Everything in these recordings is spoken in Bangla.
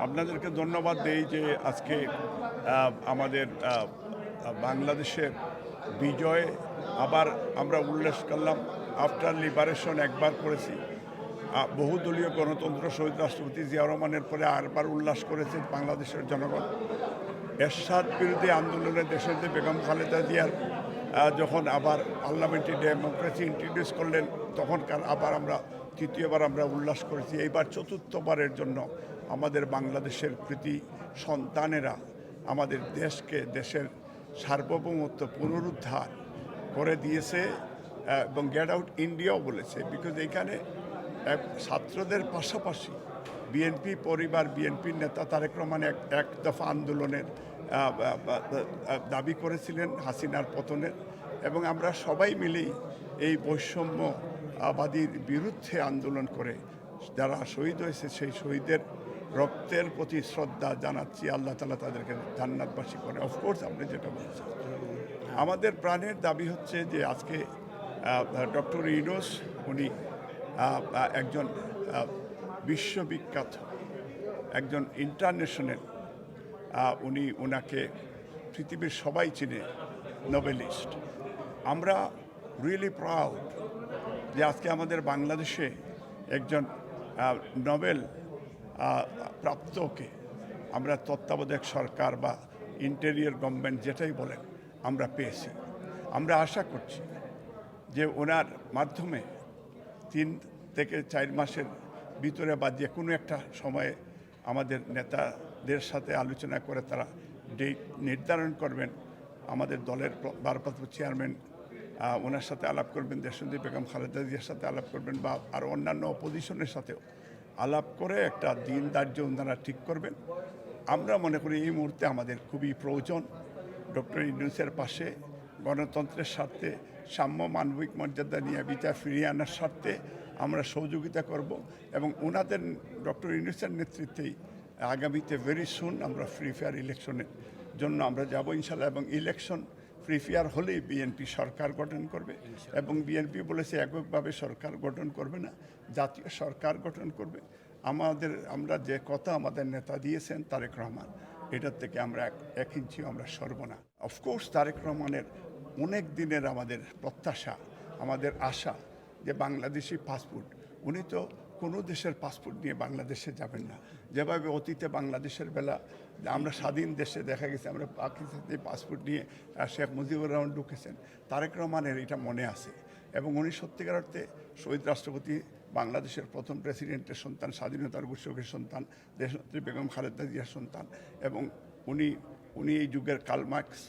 আপনাদেরকে ধন্যবাদ দেই যে আজকে আমাদের বাংলাদেশের বিজয় আবার আমরা উল্লেখ করলাম। আফটার লিবারেশন একবার করেছি, বহুদলীয় গণতন্ত্র শহীদ রাষ্ট্রপতি জিয়া রহমানের পরে আরবার উল্লাস করেছে বাংলাদেশের জনগণ। এরশাদ বিরোধী আন্দোলনে দেশের যে বেগম খালেদা জিয়ার যখন আবার পার্লামেন্টারি ডেমোক্রেসি ইন্ট্রোডিউস করলেন, তখনকার আবার আমরা তৃতীয়বার আমরা উল্লাস করেছি। এইবার চতুর্থবারের জন্য আমাদের বাংলাদেশের কৃতি সন্তানেরা আমাদের দেশকে, দেশের সার্বভৌমত্ব পুনরুদ্ধার করে দিয়েছে এবং গেট আউট ইন্ডিয়াও বলেছে। বিকজ এখানে ছাত্রদের পাশাপাশি বিএনপি পরিবার, বিএনপির নেতা তারেক রহমান এক দফা আন্দোলনের দাবি করেছিলেন হাসিনার পতনের, এবং আমরা সবাই মিলেই এই বৈষম্যবাদীর বিরুদ্ধে আন্দোলন করে যারা শহীদ হয়েছে সেই শহীদের রক্তের প্রতি শ্রদ্ধা জানাচ্ছি। আল্লাহ তাআলা তাদেরকে জান্নাতবাসী করে। অফকোর্স আপনি যেটা বলছেন, আমাদের প্রাণের দাবি হচ্ছে যে আজকে ডক্টর ইউনূস উনি একজন বিশ্ববিখ্যাত, একজন ইন্টারন্যাশনাল, ওনাকে পৃথিবীর সবাই চিনে, নোবেলিস্ট। আমরা রিয়েলি প্রাউড যে আজকে আমাদের বাংলাদেশে একজন নোবেল প্রাপ্তকে আমরা তত্ত্বাবধায়ক সরকার বা ইন্টেরিয়র গভর্নমেন্ট যেটাই বলেন আমরা পেয়েছি। আমরা আশা করছি যে ওনার মাধ্যমে 3 থেকে 4 মাসের ভিতরে বা যে কোনো একটা সময়ে আমাদের নেতাদের সাথে আলোচনা করে তারা ডেট নির্ধারণ করবেন। আমাদের দলের ভারপ্রাপ্ত চেয়ারম্যান ওনার সাথে আলাপ করবেন, দেশনেত্রী বেগম খালেদা জিয়ার সাথে আলাপ করবেন, বা আর অন্যান্য অপোজিশনের সাথেও আলাপ করে একটা দিন ধার্য ওনারা ঠিক করবেন। আমরা মনে করি এই মুহূর্তে আমাদের খুবই প্রয়োজন ডক্টর ইউনূসের পাশে গণতন্ত্রের স্বার্থে, সাম্য মানবিক মর্যাদা নিয়ে বিচার ফিরিয়ে আনার স্বার্থে আমরা সহযোগিতা করব, এবং ওনাদের ডক্টর ইউনূসের নেতৃত্বেই আগামীতে ভেরি সুন আমরা ফ্রি ফেয়ার ইলেকশনের জন্য আমরা যাব ইনশাল্লাহ। এবং ইলেকশন ফ্রি ফেয়ার হলেই বিএনপি সরকার গঠন করবে, এবং বিএনপি বলেছে এককভাবে সরকার গঠন করবে না, জাতীয় সরকার গঠন করবে। আমরা যে কথা আমাদের নেতা দিয়েছেন তারেক রহমান, এটার থেকে আমরা 1 ইঞ্চিও আমরা সরব না। অফকোর্স তারেক রহমানের অনেক দিনের আমাদের প্রত্যাশা, আমাদের আশা যে বাংলাদেশি পাসপোর্ট, উনি তো কোনো দেশের পাসপোর্ট নিয়ে বাংলাদেশে যাবেন না। যেভাবে অতীতে বাংলাদেশের বেলা আমরা স্বাধীন দেশে দেখা গেছে আমরা পাকিস্তানে পাসপোর্ট নিয়ে শেখ মুজিবুর রহমান ঢুকেছেন, তারেক রহমানের এটা মনে আছে। এবং উনি সত্যিকার অর্থে শহীদ রাষ্ট্রপতি, বাংলাদেশের প্রথম প্রেসিডেন্টের সন্তান, স্বাধীনতার ঘোষকের সন্তান, দেশনেত্রী বেগম খালেদা জিয়ার সন্তান, এবং উনি এই যুগের কার্ল মার্কস,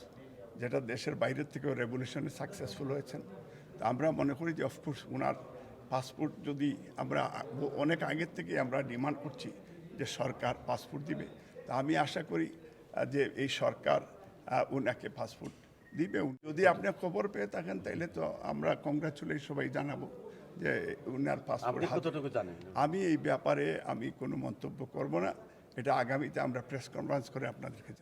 যেটা দেশের বাইরের থেকেও রেভলিউশনে সাকসেসফুল হয়েছেন। তা আমরা মনে করি যে অফকোর্স ওনার পাসপোর্ট যদি আমরা অনেক আগের থেকে আমরা ডিমান্ড করছি যে সরকার পাসপোর্ট দিবে, তা আমি আশা করি যে এই সরকার ওনাকে পাসপোর্ট দিবে। যদি আপনি খবর পেয়ে থাকেন তাইলে তো আমরা কংগ্রাচুলেট সবাই জানাবো যে ওনার পাসপোর্ট। আমি এই ব্যাপারে আমি কোনো মন্তব্য করব না, এটা আগামীতে আমরা প্রেস কনফারেন্স করে আপনাদেরকে